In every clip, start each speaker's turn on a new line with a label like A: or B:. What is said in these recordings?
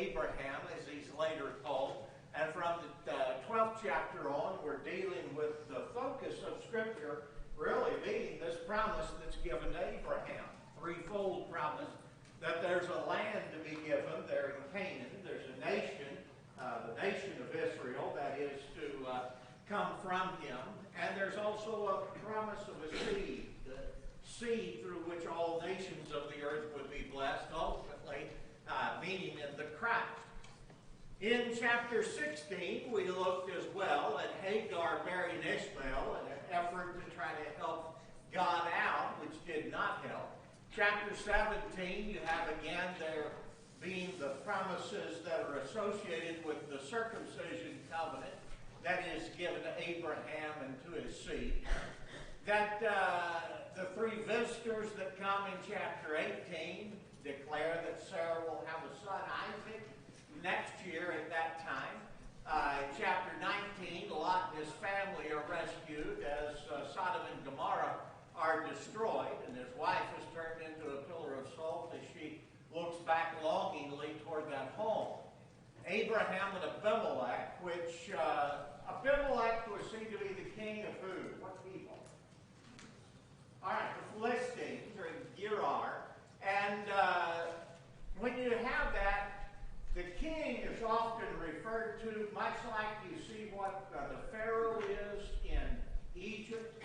A: Abraham, as he's later called. And from the 12th chapter on, we're dealing with the focus of Scripture really being this promise that's given to Abraham. Threefold promise that there's a land to be given there in Canaan. There's a nation, the nation of Israel, that is to come from him. And there's also a promise of a seed, the seed through which all nations of the earth would be blessed, ultimately meaning in the Christ. In chapter 16, we looked as well at Hagar marrying Ishmael in an effort to try to help God out, which did not help. Chapter 17, you have again there being the promises that are associated with the circumcision covenant that is given to Abraham and to his seed. That the three visitors that come in chapter 18 declare that Sarah will have a son, Isaac, next year at that time. In chapter 19, Lot and his family are rescued as Sodom and Gomorrah are destroyed, and his wife is turned into a pillar of salt as she looks back longingly toward that home. Abraham and Abimelech, which Abimelech was seen to be the king of who? What people? All right, the Philistines, or Gerar. And when you have that, the king is often referred to much like you see what the Pharaoh is in Egypt.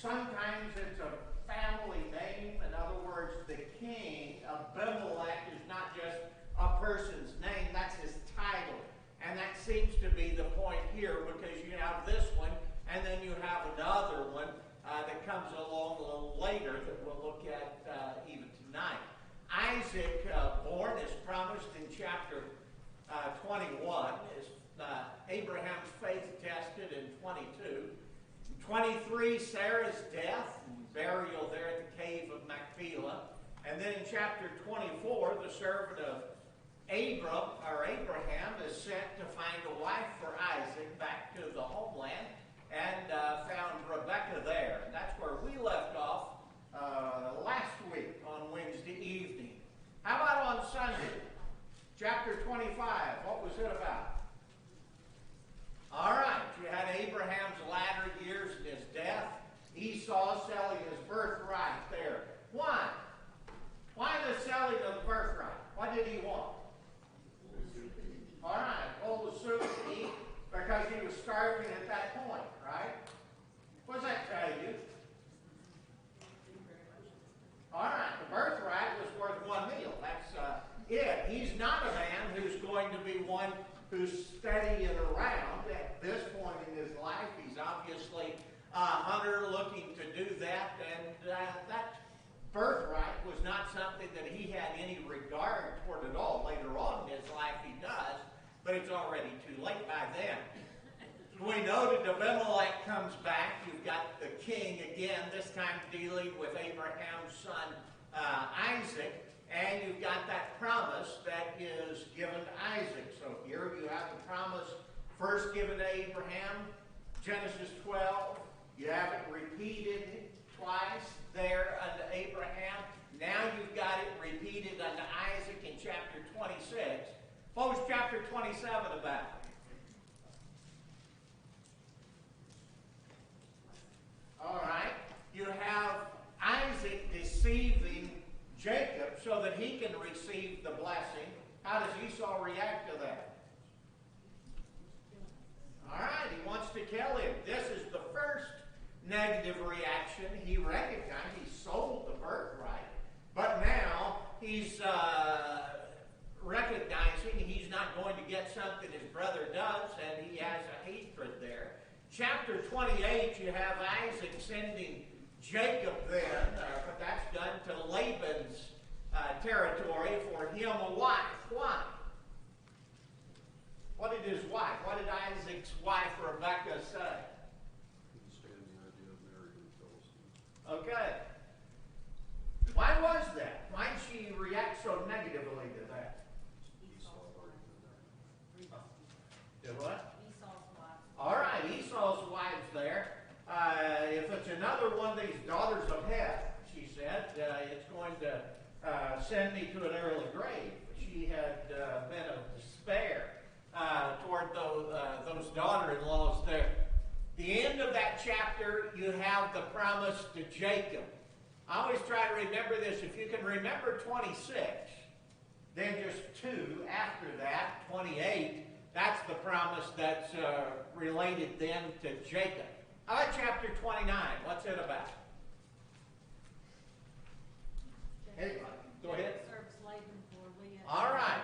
A: Sometimes it's a family name. In other words, the king, Abimelech, is not just a person's name, that's his title. And that seems to be the point here, because you have this one, and then you have another one that comes along a little later that we'll look at even tonight. Isaac, born as promised in chapter 21, is Abraham's faith tested in 22. 23, Sarah's death and burial there at the cave of Machpelah. And then in chapter 24, the servant of Abraham is sent to find a wife for Isaac back to the homeland, and found Rebekah there. And that's where we left off last week on Wednesday evening. How about on Sunday? Chapter 25, what was it about? All right, you had Abraham's latter years and his death. Esau selling his birthright there. Why? Why the selling of the birthright? What did he want? All right, bowl of soup to eat, because he was starving at that point, right? What does that tell you? All right, the birthright was worth one meal. That's it. He's not a man who's going to be one who's steadying around at this point in his life. He's obviously a hunter looking to do that, and that birthright was not something that he had any regard toward at all. Later on in his life he does, but it's already too late by then. We noted Abimelech comes back. You've got the king again, this time dealing with Abraham's son Isaac, and you've got that promise that is given to Isaac. So here you have the promise first given to Abraham, Genesis 12. You have it repeated twice there unto Abraham. Now you've got it repeated unto Isaac in chapter 26. What was chapter 27 about? All right. You have Isaac deceiving Jacob so that he can receive the blessing. How does Esau react to that? All right. He wants to kill him. This is the first negative reaction. He recognized he sold the birthright, but now he's recognizing he's not going to get something his brother does, and he has a hatred there. Chapter 28, you have Isaac sending Jacob then, but that's done to Laban's territory for him a wife. Why? What did his wife, what did Isaac's wife Rebekah say? Okay. Why was that? Why did she react so negatively to that? Did what?
B: Esau's wife.
A: All right, Esau's wives there. If it's another one of these daughters of Heth, she said, it's going to send me to an necessarily grave. She had been of despair toward those daughter-in-laws there. The end of that chapter, you have the promise to Jacob. I always try to remember this. If you can remember 26, then just 2 after that, 28, that's the promise that's related then to Jacob. How about chapter 29? What's it about? Anybody? Go ahead. All right.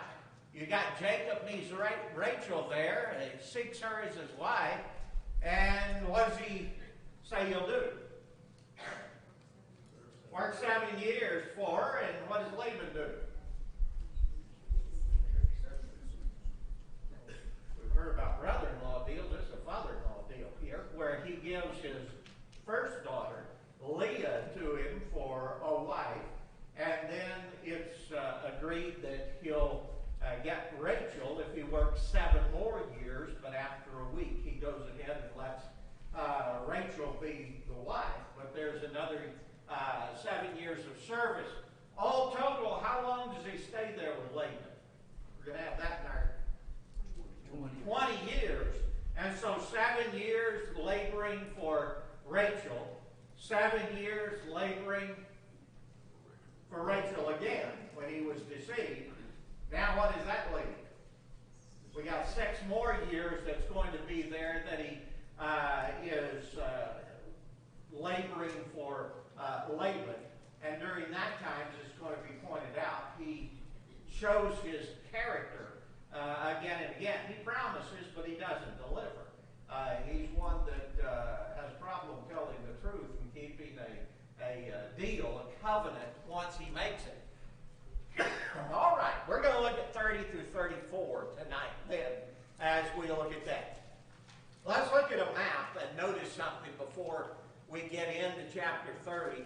A: You got Jacob meets Rachel there, and he seeks her as his wife. And what does he say he'll do? Work 7 years for her, and what does Laban do? We've heard about brother-in-law deals. This is a father-in-law deal here, where he gives his first daughter, Leah, to him for a wife, and then it's agreed that he'll get Rachel if he works 7 more years, but after a week he goes ahead and lets Rachel be the wife. But there's another 7 years of service. All total, how long does he stay there with Laban? We're going to have that in our 20 years. And so 7 years laboring for Rachel, 7 years laboring for Rachel again when he was deceived. Now what does that leave? We got 6 more years that's going to be there that he is laboring for Laban. And during that time, as it's going to be pointed out, he shows his character again and again. He promises, but he doesn't deliver. He's one that has a problem telling the truth and keeping a deal, a covenant, once he makes it. All right, we're going to look at 30 through 34 tonight then, as we look at that. Let's look at a map and notice something before we get into chapter 30.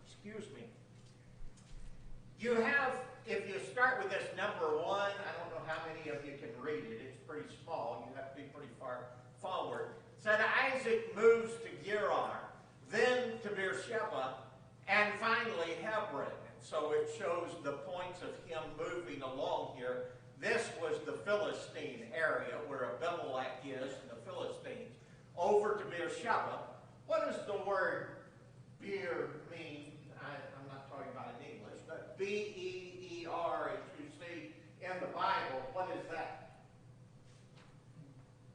A: Excuse me. You have, if you start with this number 1, I don't know how many of you can read it. It's pretty small. You have to be pretty far forward. It said Isaac moves to Gerar, then to Beersheba, and finally Hebron. So it shows the points of him moving along here. This was the Philistine area where Abimelech is, and the Philistines. Over to Beersheba. What does the word beer mean? I'm not talking about in English, but B-E-E-R, as you see in the Bible, what is that?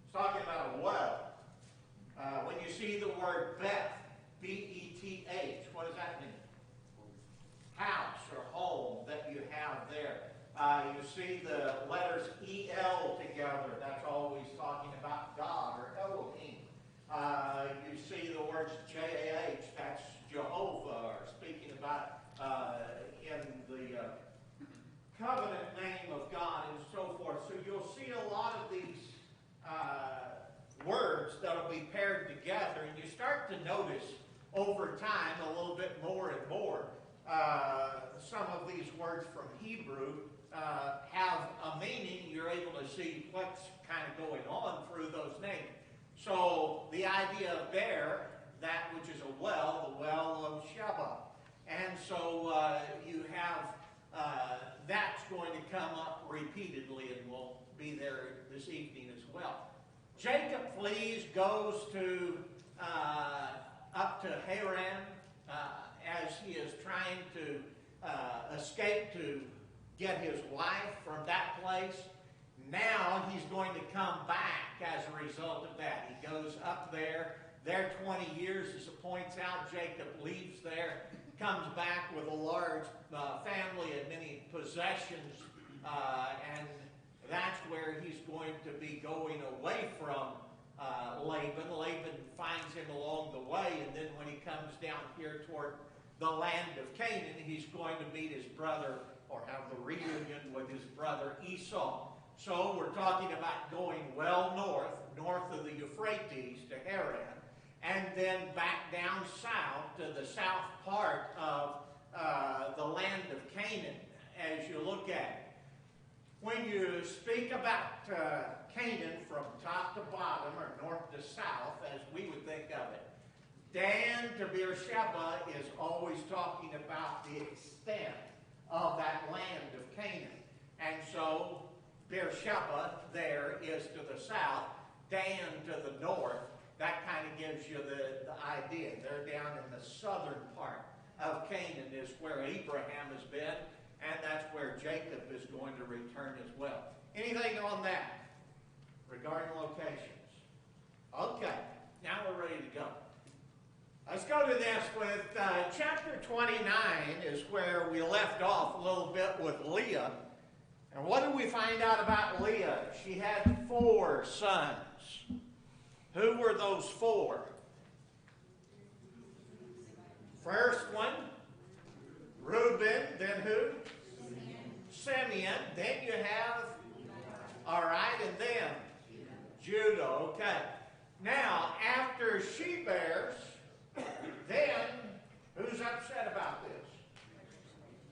A: It's talking about a well. When you see the word Beth, B-E-T-H, what does that mean? House or home that you have there. You see the letters E-L together. That's always talking about God or Elohim. You see the words J-A-H. That's Jehovah, or speaking about in the covenant name of God and so forth. So you'll see a lot of these words that will be paired together, and you start to notice over time a little bit more and more. Some of these words from Hebrew have a meaning. You're able to see what's kind of going on through those names. So the idea of bear, that which is a well, the well of Sheba. And so you have, that's going to come up repeatedly, and we'll be there this evening as well. Jacob flees, goes to up to Haran, as he is trying to escape to get his wife from that place. Now he's going to come back as a result of that. He goes up there. There 20 years, as it points out, Jacob leaves there, comes back with a large family and many possessions, and that's where he's going to be going away from Laban. Laban finds him along the way, and then when he comes down here toward the land of Canaan, he's going to meet his brother, or have the reunion with his brother Esau. So we're talking about going well north of the Euphrates to Haran, and then back down south to the south part of the land of Canaan as you look at it. When you speak about Canaan from top to bottom, or north to south, as we would think of it, Dan to Beersheba is always talking about the extent Beersheba there is to the south, Dan to the north. That kind of gives you the idea. They're down in the southern part of Canaan is where Abraham has been, and that's where Jacob is going to return as well. Anything on that regarding locations? Okay, now we're ready to go. Let's go to this with chapter 29 is where we left off a little bit with Leah. And what did we find out about Leah? She had 4 sons. Who were those 4? First one, Reuben. Then who? Simeon. Then you have, all right, and then Judah. Okay. Now, after she bears, then who's upset about this?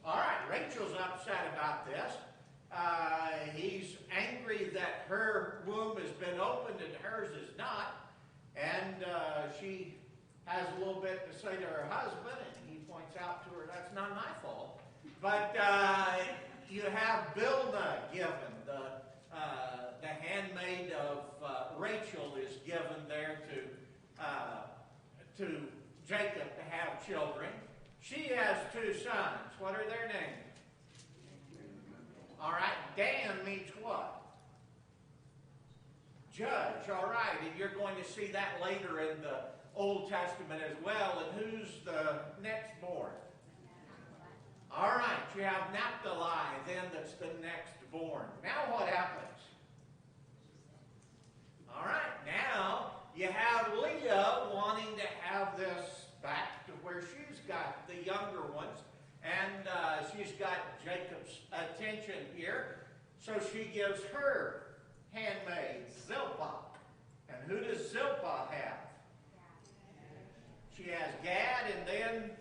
A: All right, Rachel's upset about this. He's angry that her womb has been opened and hers is not. And she has a little bit to say to her husband, and he points out to her, that's not my fault. But you have Bilhah given, the handmaid of Rachel is given there to Jacob to have children. She has 2 sons. What are their names? All right, Dan means what? Judge, all right, and you're going to see that later in the Old Testament as well. And who's the next born? All right, you have Naphtali, then that's the next born. Now what happens? All right, now you have Leah wanting to have this back to where she's got the younger ones. And she's got Jacob's attention here. So she gives her handmaid, Zilpah. And who does Zilpah have? She has Gad and then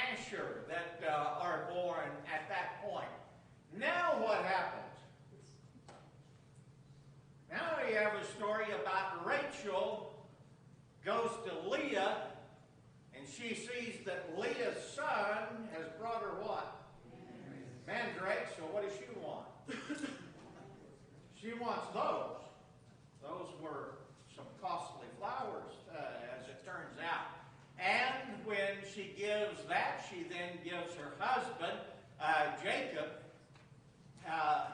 A: Asher that are born at that point. Now what happens? Now we have a story about Rachel goes to Leah, and she sees that Leah's son has brought her what? Mandrake. So what does she want? She wants those. Those were some costly flowers, as it turns out. And when she gives that, she then gives her husband, Jacob. I've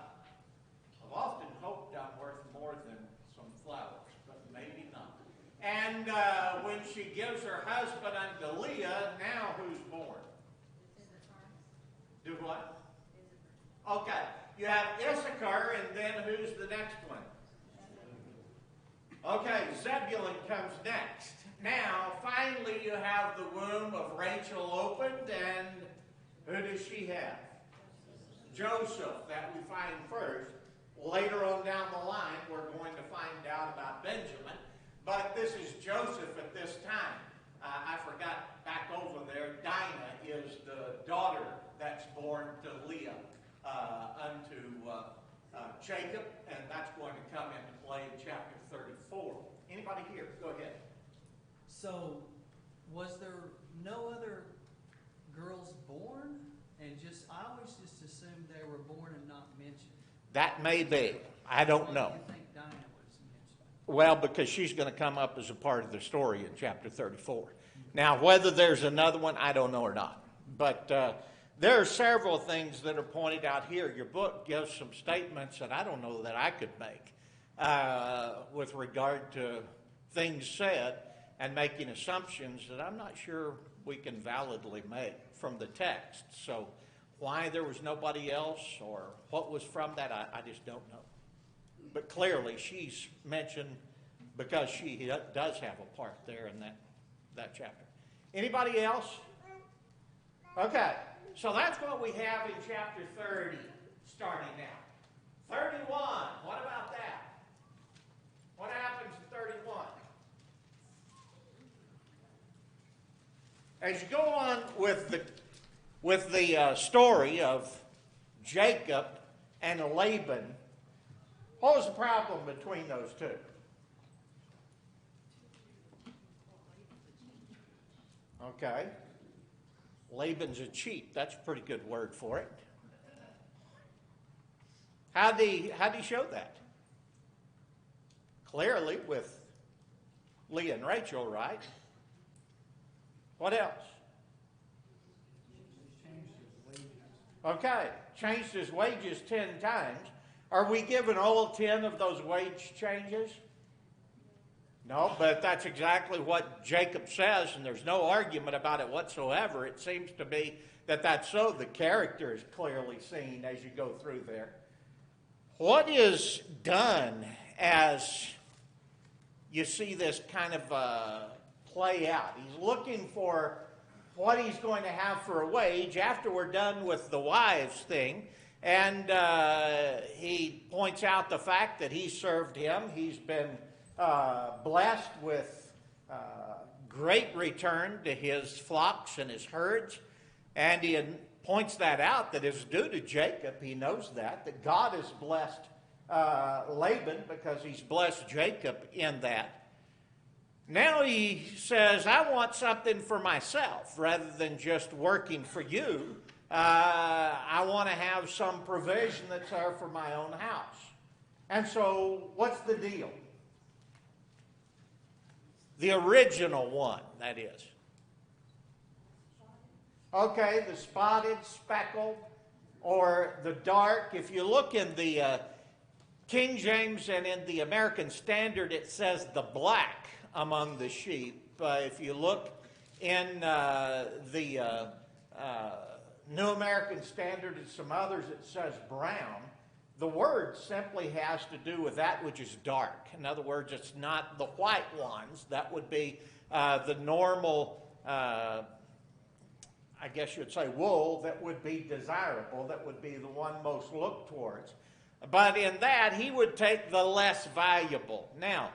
A: often hoped I'm worth more than some flowers, but maybe not. And when she gives her husband unto Leah, now who's born? Do what? Okay. You have Issachar, and then who's the next one? Okay, Zebulun comes next. Now, finally, you have the womb of Rachel opened, and who does she have? Joseph, that we find first. Later on down the line, we're going to find out about Benjamin. But this is Joseph at this time. I forgot back over there, Dinah is the daughter that's born to Leah unto Jacob, and that's going to come into play in chapter 34. Anybody here? Go ahead.
B: So, was there no other girls born? And I always just assumed they were born and not mentioned.
A: That may be. I don't know.
B: Why do you think Dinah was mentioned?
A: Well, because she's going to come up as a part of the story in chapter 34. Now, whether there's another one, I don't know or not. But there are several things that are pointed out here. Your book gives some statements that I don't know that I could make with regard to things said and making assumptions that I'm not sure we can validly make from the text. So why there was nobody else or what was from that, I just don't know. But clearly she's mentioned because she does have a part there in that chapter. Anybody else? Okay, so that's what we have in chapter 30 starting now. 31, what about that? What happens in 31? As you go on with the story of Jacob and Laban, what was the problem between those two? Okay. Laban's a cheat. That's a pretty good word for it. How'd he show that? Clearly with Leah and Rachel, right? What else? Okay, changed his wages 10 times. Are we given all 10 of those wage changes? No, but that's exactly what Jacob says, and there's no argument about it whatsoever. It seems to be that that's so. The character is clearly seen as you go through there. What is done as you see this kind of play out? He's looking for what he's going to have for a wage after we're done with the wives thing. And he points out the fact that he served him. He's been blessed with great return to his flocks and his herds. And he points that out, that is due to Jacob. He knows that God has blessed Laban because he's blessed Jacob in that. Now he says, I want something for myself rather than just working for you. I want to have some provision that's there for my own house. And so what's the deal? The original one, that is. Okay, the spotted, speckled, or the dark. If you look in the King James and in the American Standard, it says the black among the sheep. If you look in the New American Standard and some others, it says brown. The word simply has to do with that which is dark. In other words, it's not the white ones. That would be the normal, I guess you'd say, wool that would be desirable, that would be the one most looked towards. But in that, he would take the less valuable. Now,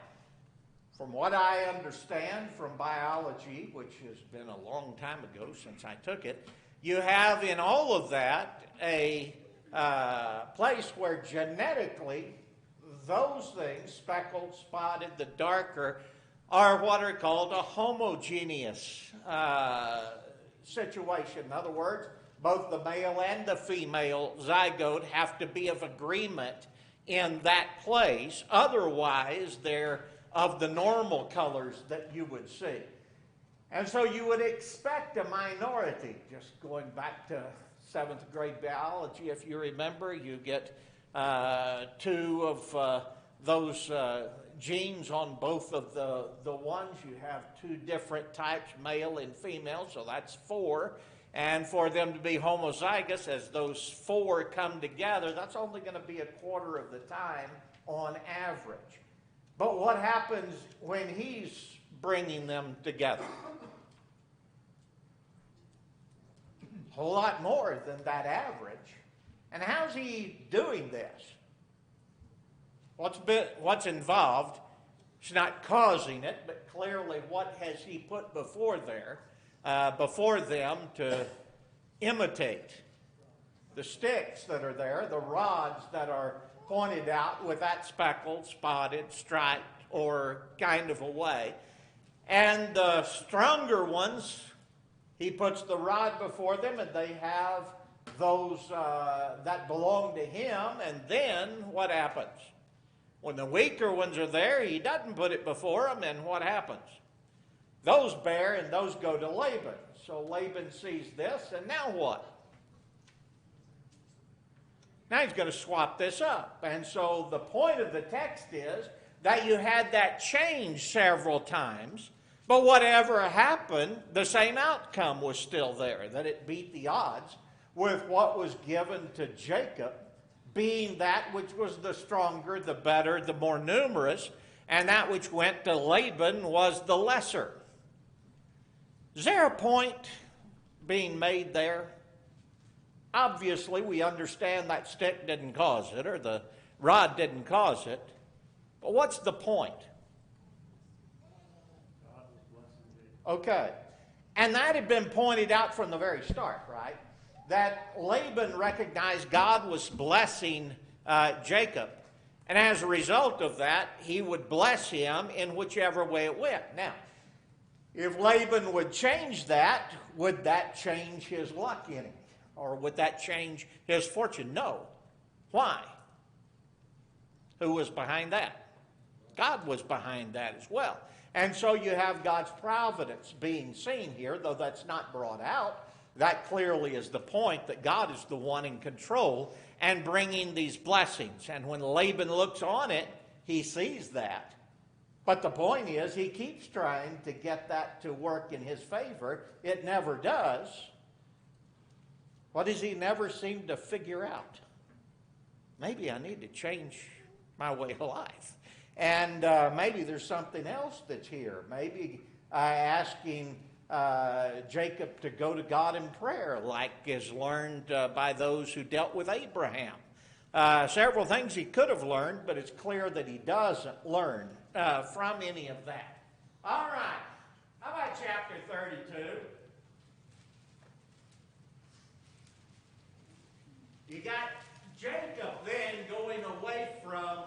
A: from what I understand from biology, which has been a long time ago since I took it, you have in all of that a place where genetically those things, speckled, spotted, the darker, are what are called a homogeneous situation. In other words, both the male and the female zygote have to be of agreement in that place. Otherwise, they're of the normal colors that you would see. And so you would expect a minority. Just going back to 7th grade biology, if you remember, you get two of those genes on both of the ones. You have two different types, male and female, so that's 4. And for them to be homozygous, as those 4 come together, that's only going to be a quarter of the time on average. But what happens when he's bringing them together? A whole lot more than that average. And how's he doing this? What's involved? It's not causing it, but clearly what has he put before them to imitate? The sticks that are there, the rods that are pointed out with that speckled, spotted, striped, or kind of a way. And the stronger ones, he puts the rod before them, and they have those that belong to him. And then what happens? When the weaker ones are there, he doesn't put it before them, and what happens? Those bear, and those go to Laban. So Laban sees this, and now what? Now he's going to swap this up. And so the point of the text is that you had that change several times, but whatever happened, the same outcome was still there, that it beat the odds with what was given to Jacob, being that which was the stronger, the better, the more numerous, and that which went to Laban was the lesser. Is there a point being made there? Obviously, we understand that stick didn't cause it, or the rod didn't cause it. But what's the point? Okay. And that had been pointed out from the very start, right? That Laban recognized God was blessing Jacob. And as a result of that, he would bless him in whichever way it went. Now, if Laban would change that, would that change his luck any? Or would that change his fortune? No. Why? Who was behind that? God was behind that as well. And so you have God's providence being seen here, though that's not brought out. That clearly is the point, that God is the one in control and bringing these blessings. And when Laban looks on it, he sees that. But the point is, he keeps trying to get that to work in his favor. It never does. What does he never seem to figure out? Maybe I need to change my way of life. And maybe there's something else that's here. Maybe asking Jacob to go to God in prayer, like is learned by those who dealt with Abraham. Several things he could have learned, but it's clear that he doesn't learn from any of that. All right. How about chapter 32? You got Jacob then going away from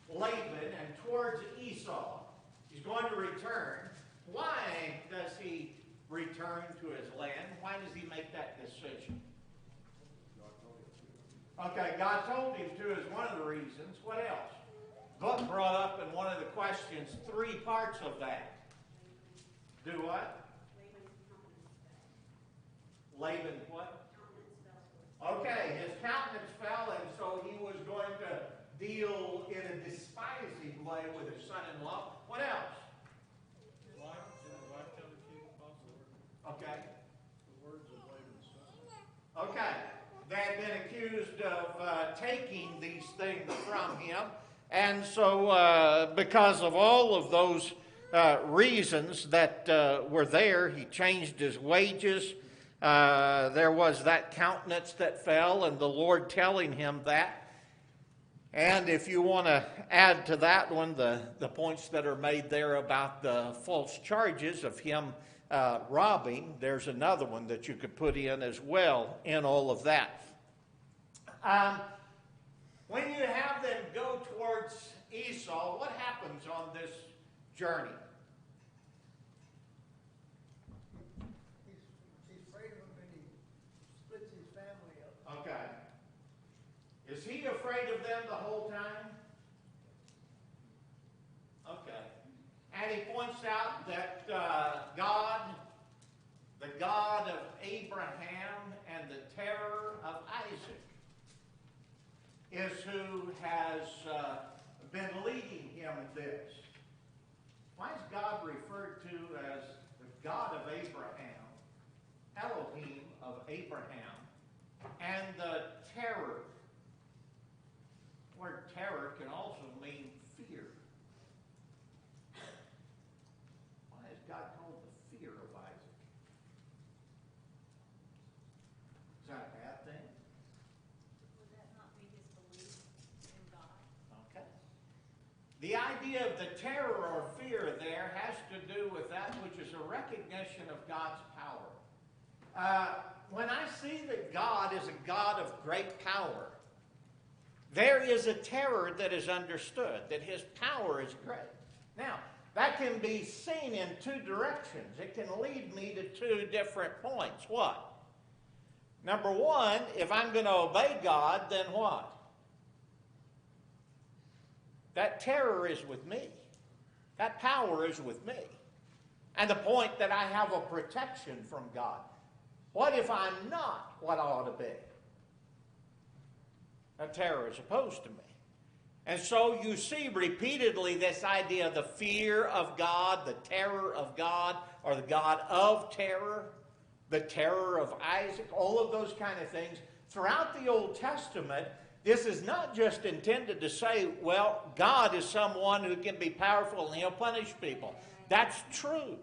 A: Laban and towards Esau. He's going to return. Why does he return to his land? Why does he make that decision? Okay, God told him to is one of the reasons. What else? Book brought up in one of the questions 3 parts of that. Do what? Laban what? Okay, his countenance fell, and so he was going to deal in a despising way with his son-in-law. What else? Okay.
C: The words of Laban's son.
A: Okay. They had been accused of taking these things from him. And so because of all of those reasons that were there, he changed his wages. There was that countenance that fell, and the Lord telling him that. And if you want to add to that one the points that are made there about the false charges of him robbing, there's another one that you could put in as well in all of that. When you have them go towards Esau, what happens on this journey?
C: He's afraid of him, and he splits his family up.
A: Okay. Is he afraid of them the whole time? Okay. And he points out that God, the God of Abraham and the terror of Isaac, is who has been leading him in this. Why is God referred to as the God of Abraham, Elohim of Abraham, and the terror? The word terror can also mean fear. Why is God called the fear of Isaac? Is that a bad thing?
D: Would that not be his belief in God?
A: Okay. The idea of the terror or fear there has to do with that which is a recognition of God's power. When I see that God is a God of great power, there is a terror that is understood, that his power is great. Now, that can be seen in 2 directions. It can lead me to 2 different points. What? Number 1, if I'm going to obey God, then what? That terror is with me. That power is with me. And the point that I have a protection from God. What if I'm not what I ought to be? That terror is opposed to me. And so you see repeatedly this idea of the fear of God, the terror of God, or the God of terror, the terror of Isaac, all of those kind of things. Throughout the Old Testament, this is not just intended to say, well, God is someone who can be powerful and he'll punish people. That's true.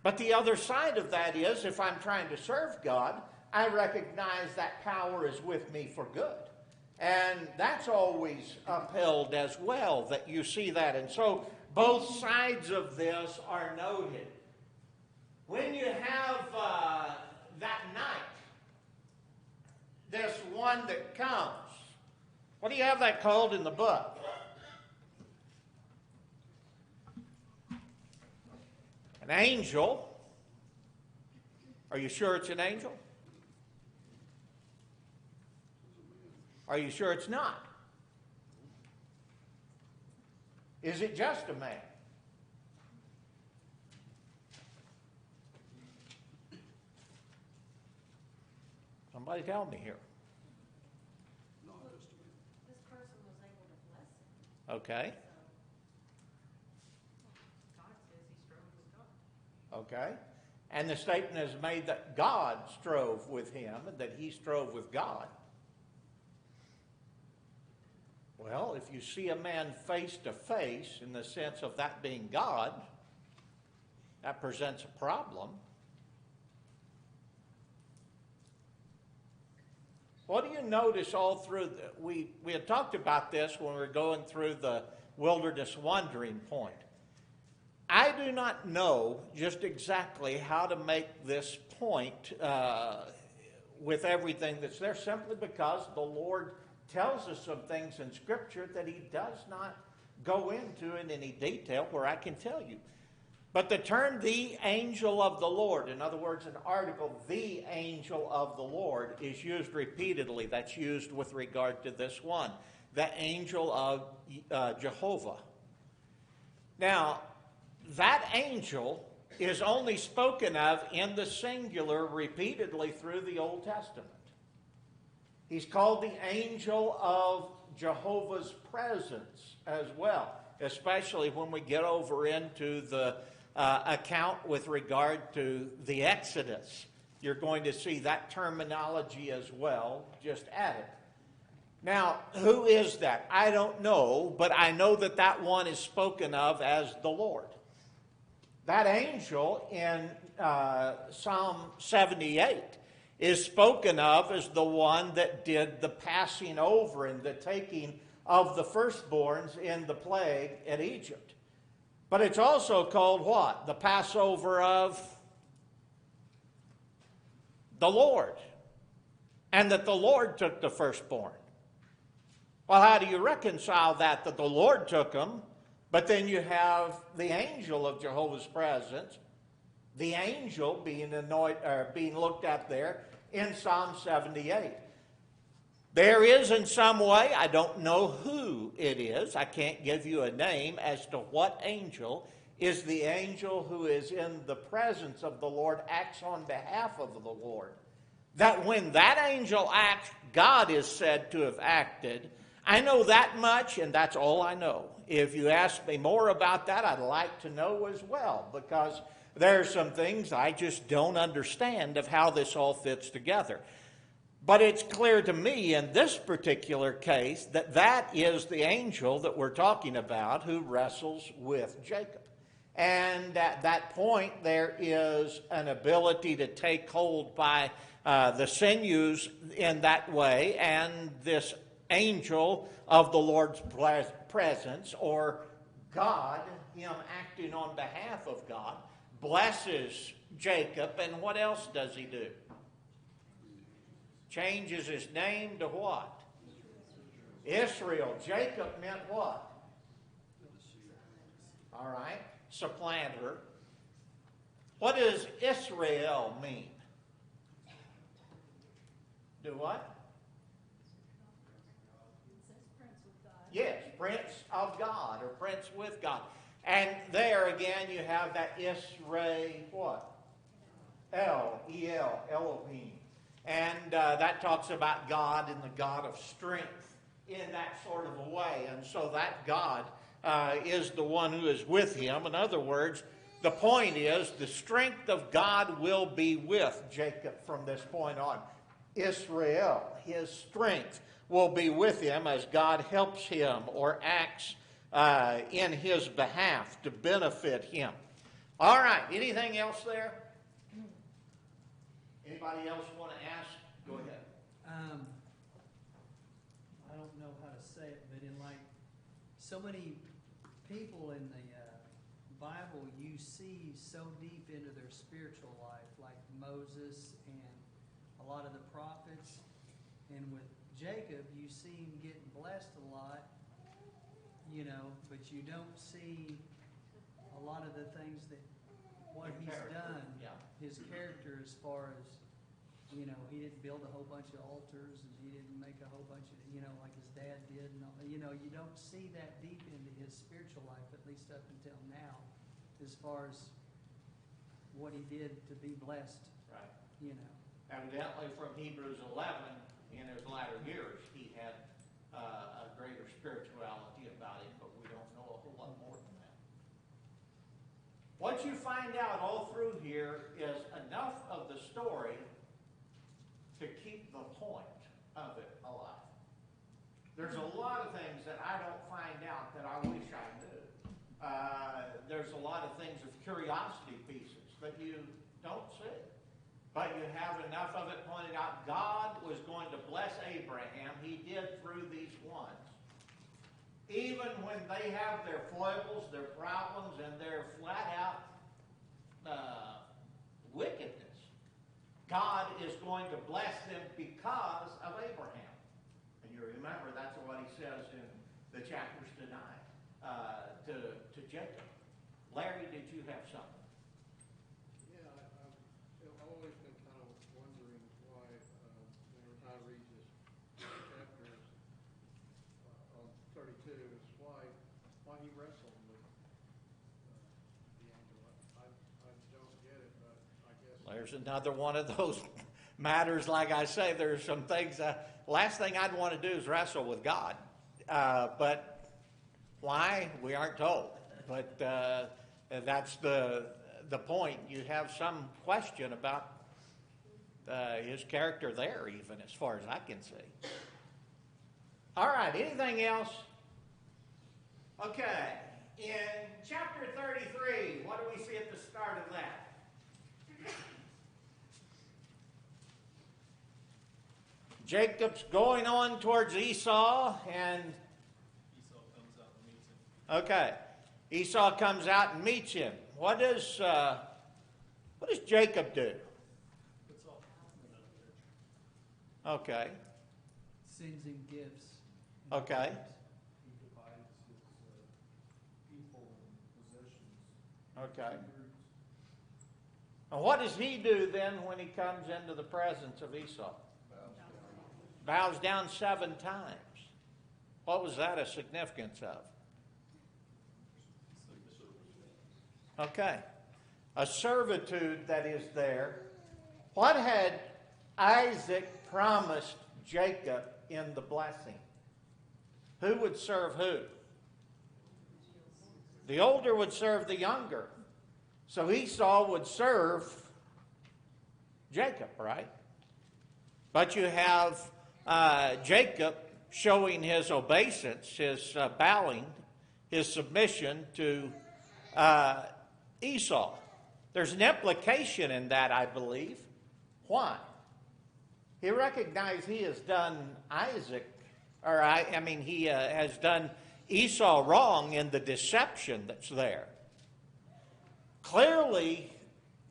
A: But the other side of that is, if I'm trying to serve God, I recognize that power is with me for good. And that's always upheld as well, that you see that. And so both sides of this are noted. When you have that night, this one that comes, what do you have that called in the book? An angel. Are you sure it's an angel? Are you sure it's not? Is it just a man? Somebody tell me here.
D: This person was able to bless him,
A: Okay,
D: so God says he strove with God.
A: okay. And the statement is made that God strove with him, and that he strove with God. Well, if you see a man face to face, in the sense of that being God, that presents a problem. What do you notice all through we had talked about this when we were going through the wilderness wandering point. I do not know just exactly how to make this point with everything that's there, simply because the Lord tells us some things in Scripture that he does not go into in any detail where I can tell you. But the term the angel of the Lord, in other words, an article, the angel of the Lord, is used repeatedly. That's used with regard to this one, the angel of Jehovah. Now, that angel is only spoken of in the singular repeatedly through the Old Testament. He's called the angel of Jehovah's presence as well, especially when we get over into the account with regard to the Exodus. You're going to see that terminology as well, just added. Now, who is that? I don't know, but I know that that one is spoken of as the Lord. That angel in Psalm 78 is spoken of as the one that did the passing over and the taking of the firstborns in the plague at Egypt. But it's also called what? The Passover of the Lord. And that the Lord took the firstborn. Well, how do you reconcile that the Lord took them, but then you have the angel of Jehovah's presence, the angel being looked at there in Psalm 78. There is in some way, I don't know who it is, I can't give you a name as to what angel is the angel who is in the presence of the Lord, acts on behalf of the Lord. That when that angel acts, God is said to have acted. I know that much, and that's all I know. If you ask me more about that, I'd like to know as well, because there are some things I just don't understand of how this all fits together. But it's clear to me in this particular case that that is the angel that we're talking about who wrestles with Jacob. And at that point, there is an ability to take hold by the sinews in that way, and this angel of the Lord's presence, or God, him acting on behalf of God, blesses Jacob, and what else does he do? Changes his name to what? Israel. Jacob meant what? All right. Supplanter. What does Israel mean? Do what?
D: It says Prince with God.
A: Yes, Prince of God, or Prince with God. And there again you have that Israel, what? El, Elohim. And that talks about God and the God of strength in that sort of a way. And so that God is the one who is with him. In other words, the point is the strength of God will be with Jacob from this point on. Israel, his strength, will be with him as God helps him or acts in his behalf to benefit him. All right, anything else there? Anybody else want to ask? Go ahead.
B: I don't know how to say it, but in like so many people in the Bible, you see so deep into their spiritual life, like Moses and a lot of the prophets. And with Jacob, you see him getting blessed a lot, but you don't see a lot of the things that what he's done,
A: Yeah.
B: his character as far as You know, he didn't build a whole bunch of altars, and he didn't make a whole bunch of, you know, like his dad did. And all, you know, you don't see that deep into his spiritual life, at least up until now, as far as what he did to be blessed,
A: Right.
B: you know.
A: Evidently from Hebrews 11, in his latter years, he had a greater spirituality about him, but we don't know a whole lot more than that. What you find out all through here is enough of the story to keep the point of it alive. There's a lot of things that I don't find out that I wish I knew. There's a lot of things of curiosity pieces that you don't see. But you have enough of it pointed out. God was going to bless Abraham. He did through these ones. Even when they have their foibles, their problems, and their flat-out wickedness, God is going to bless them because of Abraham. And you remember that's what he says in the chapters tonight to Jacob. Larry, did you have something?
C: Yeah, I've always been kind of wondering why, whenever I read this chapter on 32, is why he wrestled with the angel. I don't get it, but I guess.
A: There's another one of those matters. Like I say, there's some things. Last thing I'd want to do is wrestle with God. But why? We aren't told. But that's the point. You have some question about his character there, even as far as I can see. All right, anything else? Okay, in chapter 33, what do we see at the start of that? Jacob's going on towards Esau, and
E: Esau comes out and meets him.
A: okay, Esau comes out and meets him. What does Jacob do?
E: Puts off another picture.
A: Okay,
B: Sends him gifts.
A: okay,
E: He divides his people and possessions.
A: okay. And what does he do then when he comes into the presence of Esau? Bows down 7 times. What was that a significance of? Okay. A servitude that is there. What had Isaac promised Jacob in the blessing? Who would serve who? The older would serve the younger. So Esau would serve Jacob, right? But you have Jacob showing his obeisance, his bowing, his submission to Esau. There's an implication in that, I believe. Why? He recognized he has done he has done Esau wrong in the deception that's there. Clearly,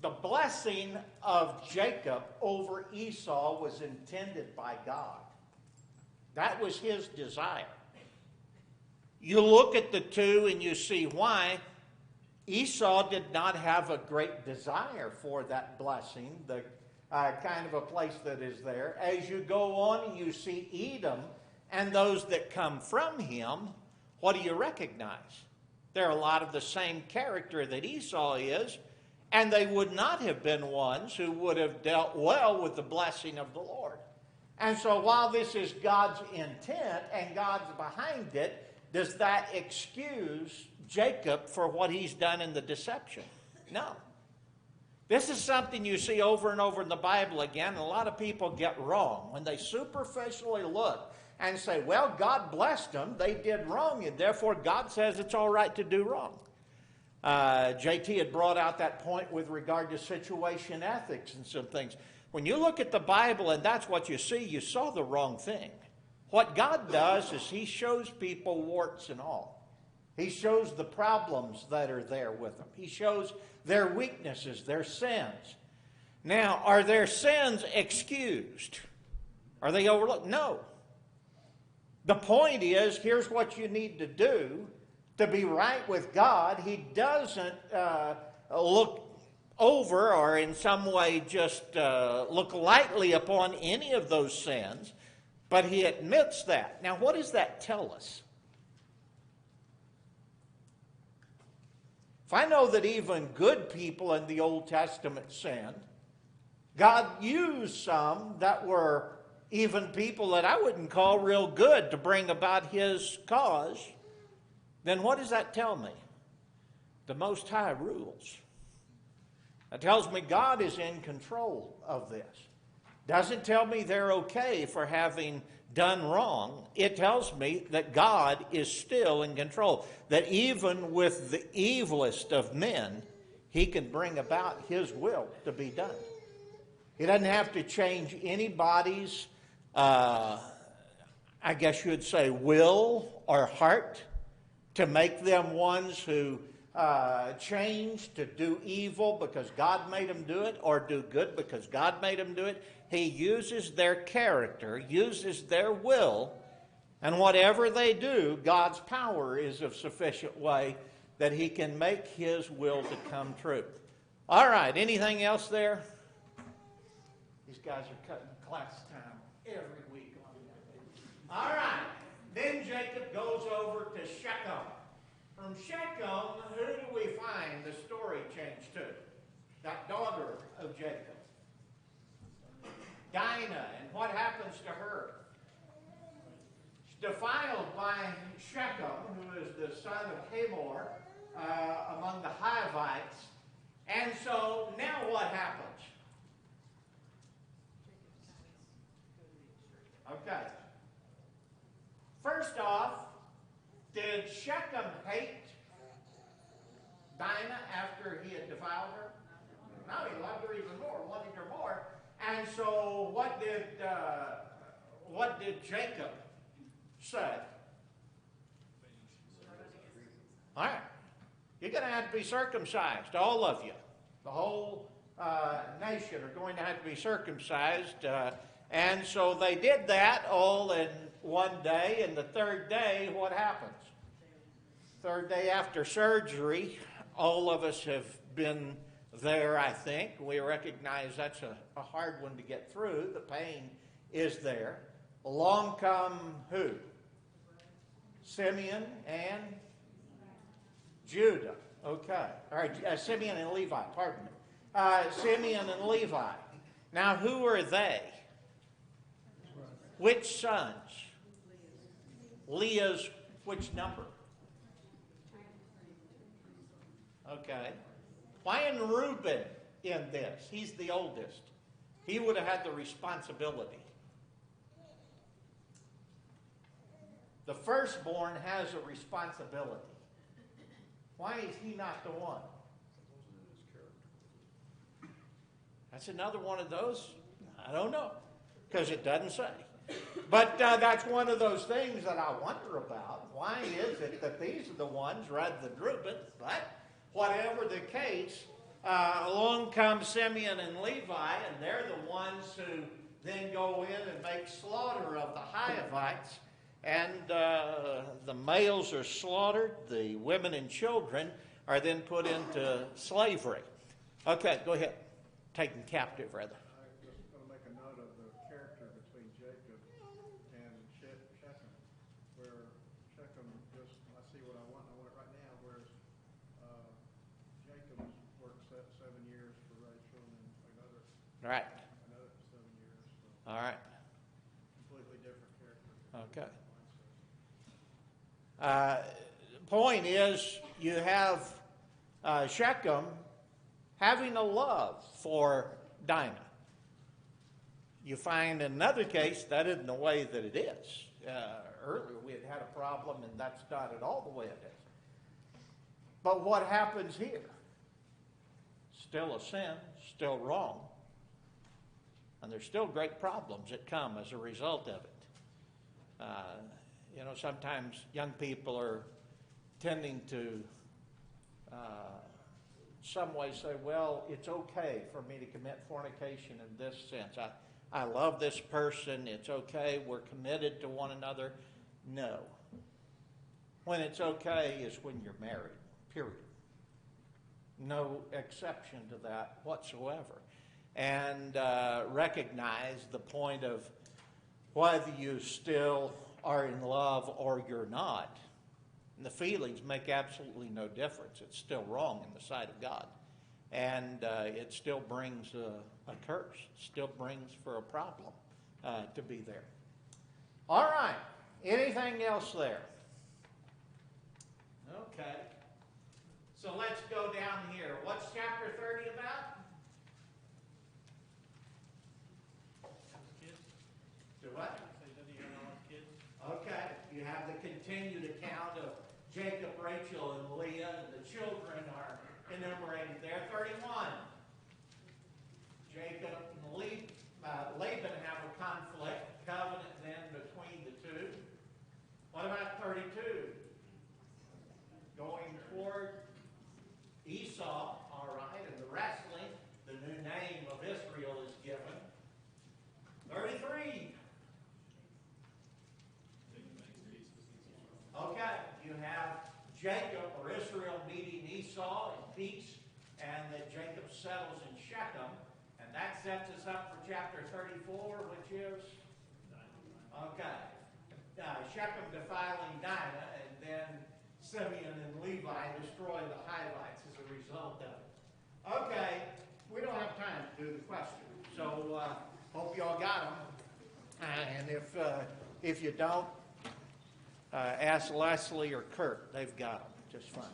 A: the blessing of Jacob over Esau was intended by God. That was his desire. You look at the two and you see why Esau did not have a great desire for that blessing, the kind of a place that is there. As you go on and you see Edom and those that come from him, what do you recognize? They're a lot of the same character that Esau is, and they would not have been ones who would have dealt well with the blessing of the Lord. And so while this is God's intent and God's behind it, does that excuse Jacob for what he's done in the deception? No. This is something you see over and over in the Bible again, and a lot of people get wrong. When they superficially look and say, well, God blessed them, they did wrong, and therefore God says it's all right to do wrong. JT had brought out that point with regard to situation ethics and some things. When you look at the Bible and that's what you see, you saw the wrong thing. What God does is he shows people warts and all. He shows the problems that are there with them. He shows their weaknesses, their sins. Now, are their sins excused? Are they overlooked? No. The point is, here's what you need to do to be right with God. He doesn't look over or in some way just look lightly upon any of those sins, but he admits that. Now, what does that tell us? If I know that even good people in the Old Testament sinned, God used some that were even people that I wouldn't call real good to bring about his cause, then what does that tell me? The Most High rules. That tells me God is in control of this. Doesn't tell me they're okay for having done wrong. It tells me that God is still in control. That even with the evilest of men, he can bring about his will to be done. He doesn't have to change anybody's, I guess you would say, will or heart to make them ones who change to do evil because God made them do it, or do good because God made them do it. He uses their character, uses their will, and whatever they do, God's power is of sufficient way that he can make his will to come true. All right, anything else there? These guys are cutting class time every week on that. All right, then Jacob goes over to Shechem. From Shechem, who do we find the story changed to? That daughter of Jacob, Dinah. And what happens to her? She's defiled by Shechem, who is the son of Hamor, among the Hivites. And so now what happens? Okay. First off, did Shechem hate Dinah after he had defiled her? No, he loved her even more, wanted her more. And so what did Jacob say? All right. You're going to have to be circumcised, all of you. The whole nation are going to have to be circumcised. And so they did that all in one day. And the third day, what happens? Third day after surgery, all of us have been there, I think. We recognize that's a hard one to get through. The pain is there. Along come who? Simeon and Judah. Okay. All right, Simeon and Levi, pardon me. Simeon and Levi. Now, who are they? Which sons? Leah's which number? Okay. Why isn't Reuben in this? He's the oldest. He would have had the responsibility. The firstborn has a responsibility. Why is he not the one? That's another one of those. I don't know, because it doesn't say. But that's one of those things that I wonder about. Why is it that these are the ones rather than Reuben? But whatever the case, along come Simeon and Levi, and they're the ones who then go in and make slaughter of the Hivites. And the males are slaughtered. The women and children are then put into slavery. Okay, go ahead. Taken captive, rather.
C: I'm just going to make a note of the character between Jacob and Shechem, where Shechem just, I see what I want it right now, whereas Jacob worked 7 years for Rachel and another 7 years. So
A: All right.
C: completely different character.
A: Okay. Point is, you have Shechem having a love for Dinah. You find in another case that isn't the way that it is. Earlier we had a problem, and that's not at all the way it is. But what happens here? Still a sin, still wrong. And there's still great problems that come as a result of it. Sometimes young people are tending to some way say, well, it's okay for me to commit fornication in this sense. I love this person. It's okay. We're committed to one another. No. When it's okay is when you're married, period. no exception to that whatsoever. And recognize the point of whether you still are in love or you're not. And the feelings make absolutely no difference. It's still wrong in the sight of God. And it still brings a curse, still brings for a problem to be there. All right. Anything else there? Okay. So let's go down here. What's chapter 30 about?
E: Kids?
A: Do what?
E: Say, doesn't he have a lot of kids?
A: Okay. You have the continued account of Jacob, Rachel, and Leah, and the children are enumerated there. 31. Jacob and Laban have a conflict, covenant then between the two. What about 32? Going toward Esau, all right, and the wrestling, the new name of Israel is given. 33. Okay, you have Jacob or Israel meeting Esau in peace, and that Jacob settles in Shechem, and that sets us up for chapter 34, which is, okay, Shechem defiling Dinah, and then Simeon and Levi destroy the Hivites as a result of it. Okay, we don't have time to do the questions, so hope you all got them. And if you don't, ask Leslie or Kurt. They've got them just fine.